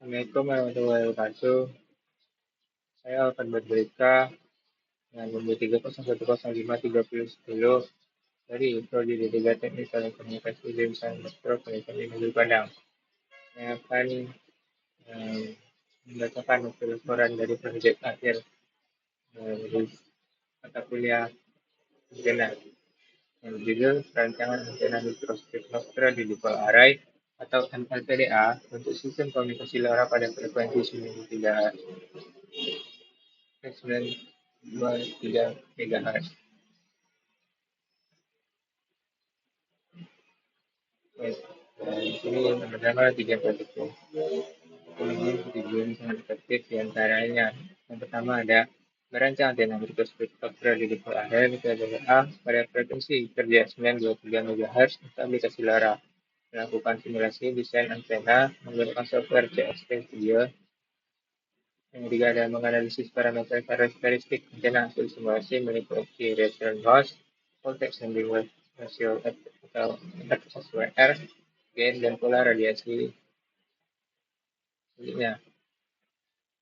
Assalamualaikum warahmatullahi wabarakatuh. Saya akan bercerita dengan nomor 301053010 dari Prodi D3 Teknik Telekomunikasi Jurusan Elektro Politeknik Negeri Padang. Saya akan membacakan hasil laporan dari proyek akhir dari mata kuliah antena yang berjudul Perancangan Antena Mikrostrip Nokta di Dipol Array atau MLPDA untuk sistem komunikasi LoRa pada frekuensi 93 MHz. Di sini pertama tiga produknya. Ini tujuan sangat efektif diantaranya. Yang pertama ada merancang antena mikrostrip Optra di Dipol Area A pada frekuensi kerja 923 MHz untuk aplikasi LoRa. Melakukan simulasi desain antena menggunakan software CST Studio. Yang ketiga ada menganalisis parameter karakteristik antena hasil simulasi meliputi return loss, voltage sending wave ratio atau FSWR, gain dan pola radiasi. Selanjutnya,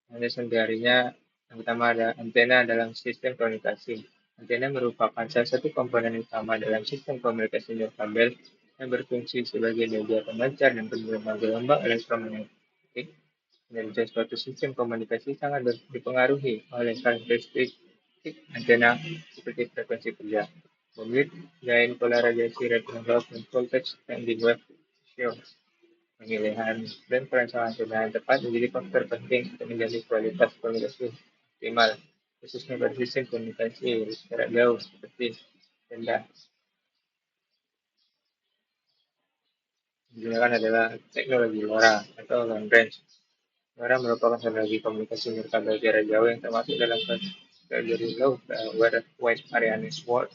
analisa teorinya yang pertama ada antena dalam sistem komunikasi. Antena merupakan salah satu komponen utama dalam sistem komunikasi nirkabel yang berfungsi sebagai media pemancar dan penerima gelombang elektromagnetik. Kinerja suatu sistem komunikasi sangat dipengaruhi oleh karakteristik antena seperti frekuensi kerja, bandwidth, gain, pola radiasi, return loss, dan voltage sending wave ratio. Pemilihan dan perancangan antena yang tepat menjadi faktor penting untuk menjaga kualitas komunikasi optimal, khususnya pada sistem komunikasi jarak jauh seperti tenda. Digunakan adalah teknologi LoRa atau long range. LoRa merupakan teknologi komunikasi nirkabel jarak jauh yang termasuk dalam kategori low wide area network.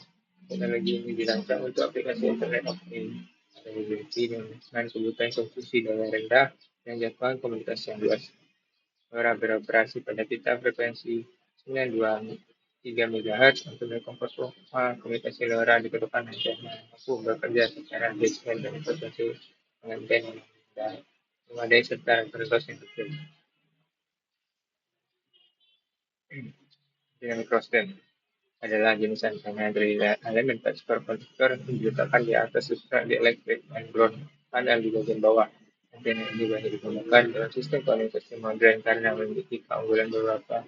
Teknologi ini dirancang untuk aplikasi internet of things, availability dengan kebutuhan konsumsi daya rendah dan jangkauan komunikasi yang luas. LoRa beroperasi pada pita frekuensi 923 MHz untuk melakukan komunikasi LoRa diperlukan antena mampu bekerja secara digital dan frekuensi antena dan memadai serta referensi yang kecil. Antena mikrostrip adalah jenis antena dari elemen superkonduktor yang diletakkan di atas substrat dielektrik dan ground panel di bagian bawah. Antena ini banyak digunakan dalam sistem komunikasi modern karena memiliki keunggulan beberapa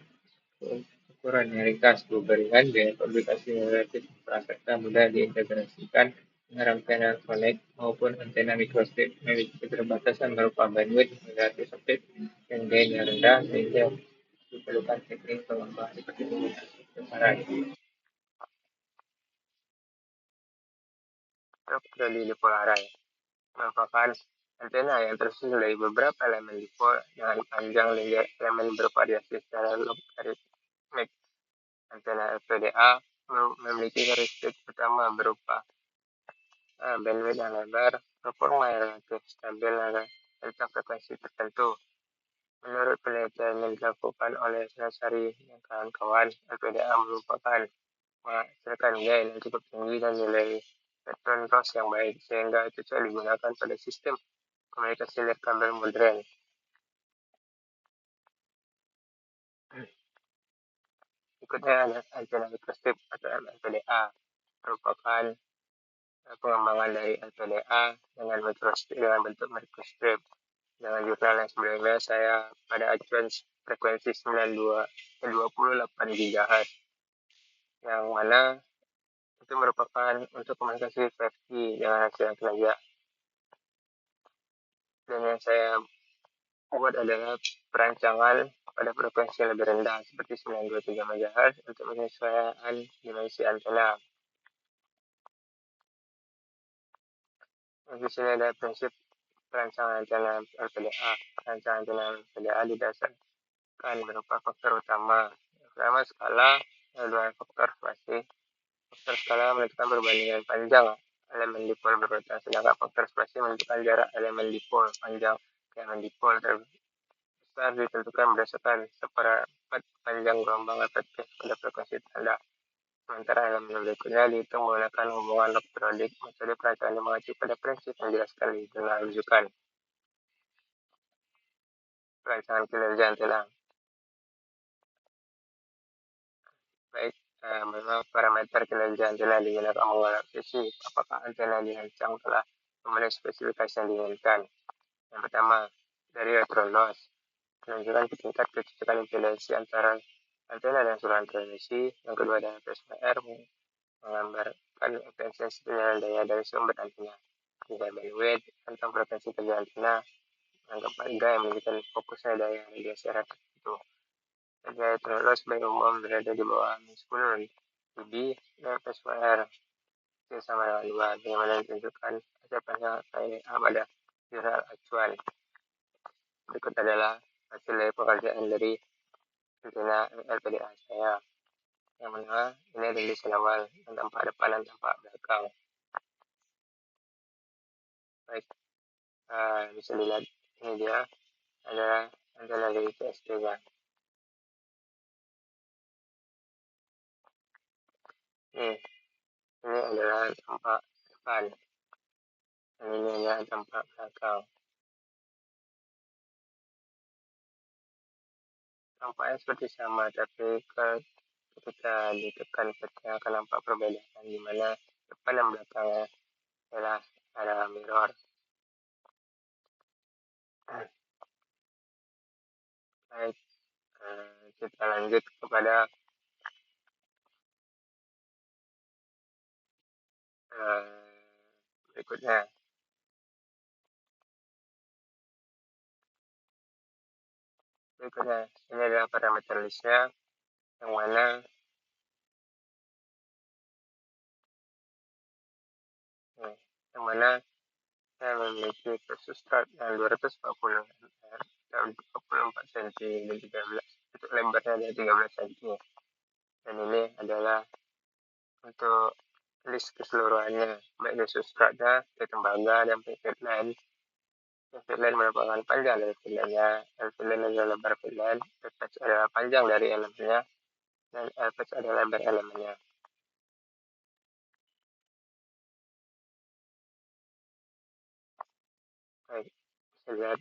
ukuran yang ringkas, berbarengan dengan publikasi relatif serta mudah diintegrasikan dengan rangkaian elektronik maupun antena mikrostrip memiliki keterbatasan berupa bandwidth relatif sempit dan gain yang rendah sehingga diperlukan teknik pengembangan seperti komunikasi kesetaraan. Dari dipol array merupakan antena yang tersusun dari beberapa elemen dipol dengan panjang elemen bervariasi secara logaritmik. Antena LPDA memiliki karakteristik utama berupa bandwidth yang lebar, performa yang relatif stabil dan frekuensi tertentu. Menurut penelitian yang dilakukan oleh Nasari dan kawan-kawan, LPDA merupakan menghasilkan gain yang cukup tinggi dan nilai return loss yang baik, sehingga cocok digunakan pada sistem komunikasi nirkabel modern. Berikutnya ada antena mikrostrip atau MLPDA, merupakan pengembangan dari LPDA dengan bentuk mikrostrip. Dengan jurnal yang sebelumnya saya pada acuan frekuensi 28 GHz, yang mana itu merupakan untuk komunikasi 5G dengan hasil yang kelajak. Dan yang saya buat adalah perancangan pada frekuensi yang lebih rendah seperti 923 MHz untuk penyesuaian dimensi antena. Di sini ada prinsip perancangan antena LPDA. Perancangan antena LPDA didasarkan berupa faktor utama. Pertama, skala, kedua faktor spasi. Faktor skala menentukan perbandingan panjang elemen dipol berurutan, sedangkan faktor spasi menentukan jarak elemen dipol panjang elemen dipol terbesar ditentukan berdasarkan seperempat panjang gelombang efektif pada frekuensi tanda. Sementara elemen berikutnya dihitung menggunakan hubungan log periodik. Metode perancangan yang mengacu pada prinsip yang dijelaskan di dalam rujukan. perancangan kinerja antena. Baik, memang parameter kinerja antena digunakan menganalisis apakah antena dirancang telah memenuhi spesifikasi yang diinginkan. Yang pertama, dari electron loss, menunjukkan tingkat kecocokan impedansi antara antena dan saluran transmisi. Yang kedua adalah PSPR, menggambarkan efisiensi penyaluran daya dari sumber antena. Tiga, bandwidth, tentang frekuensi kerja antena. Yang keempat, yang menunjukkan fokusnya daya radiasi arah tertentu. Daya terlalu sebagai umum berada di bawah 10 dB dan PSPR sama dengan 2, yang mana menunjukkan hasil panjang pada jurnal acuan. Berikut adalah hasil dari pekerjaan dari antena LPDA saya. Yang mana ini rilis awal dan tampak depan dan tampak belakang. Baik, bisa dilihat ini dia adalah antena dari CS3. Ini adalah tampak depan dan ini adalah tampak belakang. Tampaknya seperti sama, tapi ketika ditekan petnya akan nampak perbedaan di mana depan dan belakangnya adalah ada mirror. Baik, kita lanjut kepada berikutnya. Ini adalah parameter listnya, yang mana saya memiliki substrat yang 240 dan 24 cm dan 13 untuk lebarnya ada 13 cm. Dan ini adalah untuk list keseluruhannya, baik dari substratnya, dari tembaga, dan pivot line. Pivot line merupakan panjang dari filenya, pivot line adalah lebar filenya, patch adalah panjang dari elemennya, dan patch adalah lebar elemennya. Baik, bisa lihat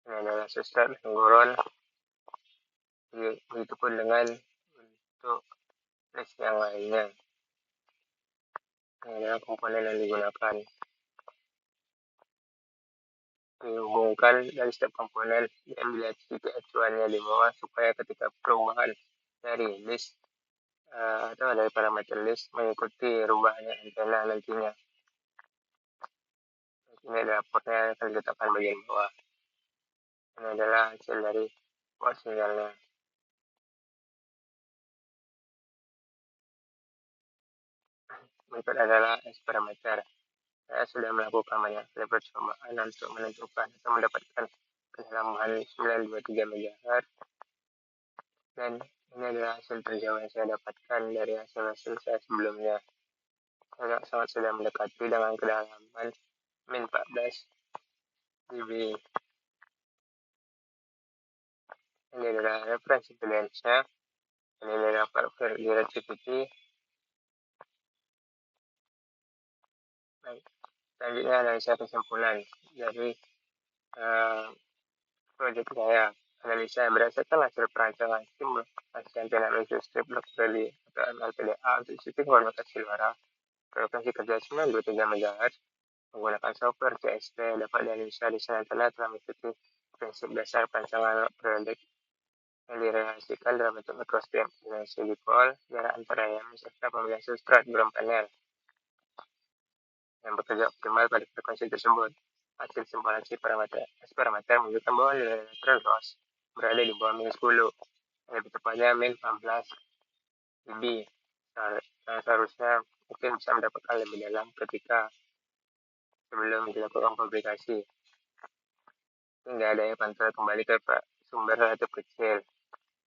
ini adalah substrat yang gurun. Begitupun dengan untuk list yang lainnya. Ini adalah komponen yang digunakan. Dihubungkan dari setiap komponen diambil titik acuannya di bawah supaya ketika perubahan dari list atau dari parameter list mengikuti rubahnya antena nantinya. Ini adalah portnya yang akan diletakkan bagian bawah. Ini adalah hasil dari port sinyalnya. Berikut adalah S parameter. Saya sudah melakukan banyak kali percobaan untuk menentukan atau mendapatkan kedalaman 923 MHz. Dan ini adalah hasil terjauh yang saya dapatkan dari hasil-hasil saya sebelumnya. Saya sangat sudah mendekati dengan kedalaman min 14 dB. Ini adalah referensi impedance-nya. Ini adalah directivity. Baik, selanjutnya analisa kesimpulan dari proyek saya. Analisa berdasarkan hasil perancangan simulasi antena laser strip locally atau LPDA untuk sistem komunikasi luar frekuensi kerja 923 MHz menggunakan software CST dapat dianalisa di sana telah mengikuti prinsip dasar perancangan periode yang direalisasikan dalam bentuk microstrip dengan dipol, jarak antara yang serta pemilihan substrat panel yang bekerja optimal pada frekuensi tersebut. Hasil simulasi parameter menunjukkan bahwa nilai lateral loss berada di bawah min 10, lebih tepatnya min 14 dB. Seharusnya mungkin bisa mendapatkan lebih dalam ketika sebelum dilakukan publikasi. Hingga adanya pantauan kembali ke sumber relatif kecil.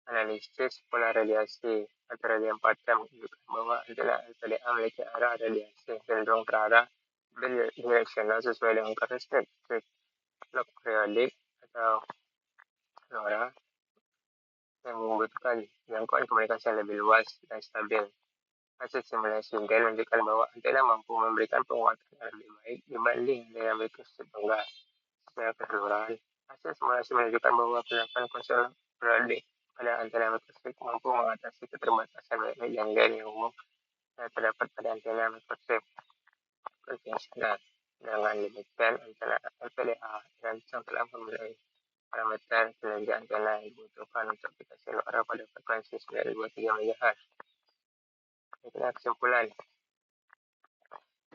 Analisis pola radiasi antara jam 4 jam menunjukkan bahwa antena LPDA memiliki arah radiasi cenderung ke arah bidireksional sesuai dengan karakteristik log periodik atau LoRa yang membutuhkan jangkauan komunikasi yang lebih luas dan stabil. Hasil simulasi dan menunjukkan bahwa antena mampu memberikan penguatan yang lebih baik dibanding dengan metode tunggal secara keseluruhan Hasil simulasi menunjukkan bahwa penerapan ponsel beralih pada antena mikrostrip mampu mengatasi keterbatasan yang dari umum yang terdapat pada antena mikrostrip konvensional. Dengan demikian, antena LPDA dirancang telah memenuhi parameter kinerja antena yang dibutuhkan untuk aplikasi LoRa pada frekuensi 923 MHz. Itulah kesimpulan.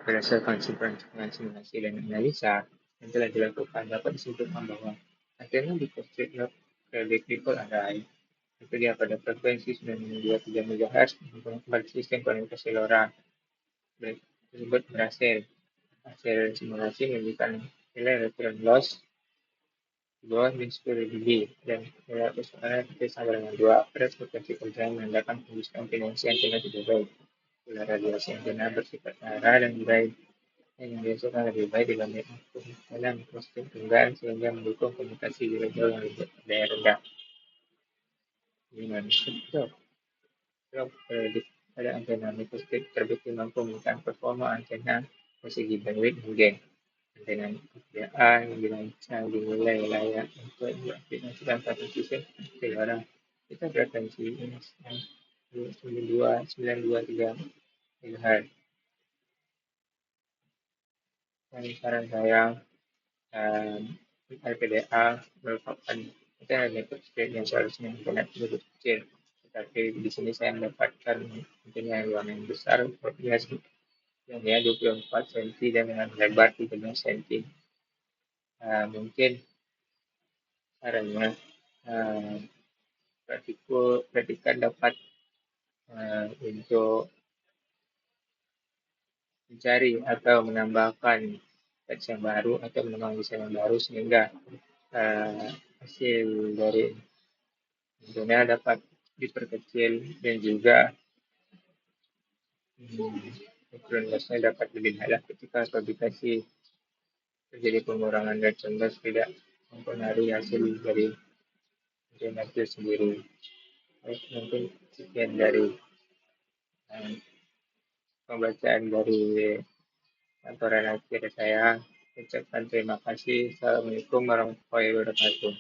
Berdasarkan simulasi dan analisa yang telah dilakukan, dapat disimpulkan bahwa antena mikrostrip Predictable Ripple Array tersedia pada frekuensi 923 MHz menggunakan sistem komunikasi LoRa tersebut berhasil. Hasil simulasi menunjukkan nilai return loss di bawah min 10 dB dan nilai persoalan sama dengan 2 pada frekuensi kerja menandakan kondisi kombinasi antena tidak baik. Bila radiasi antena bersifat arah dan baik yang dihasilkan lebih baik dibanding dalam mikroskop tunggal sehingga mendukung komunikasi di radio yang lebih daya rendah. Dengan itu, pada antena mikroskop terbukti mampu meningkatkan performa antena persegi bandwidth hingga antena FDA yang dirancang dinilai layak untuk diaplikasikan pada sistem sekarang. Kita frekuensi 923 MHz. Dan saran saya, LPDA merupakan antena mikrostrip yang seharusnya internet lebih kecil. Tetapi di sini saya mendapatkan antena yang besar, yang 24 cm dan dengan lebar 13 cm. Mungkin caranya praktikan dapat untuk mencari atau menambahkan teks yang baru atau menambahkan desain yang baru sehingga hasil dari antena dapat diperkecil dan juga background loss-nya dapat lebih halal ketika publikasi terjadi pengurangan return loss tidak mempengaruhi hasil dari antena itu sendiri. Mungkin sekian dari pembacaan dari laporan akhir saya. Ucapkan terima kasih. Assalamualaikum warahmatullahi wabarakatuh.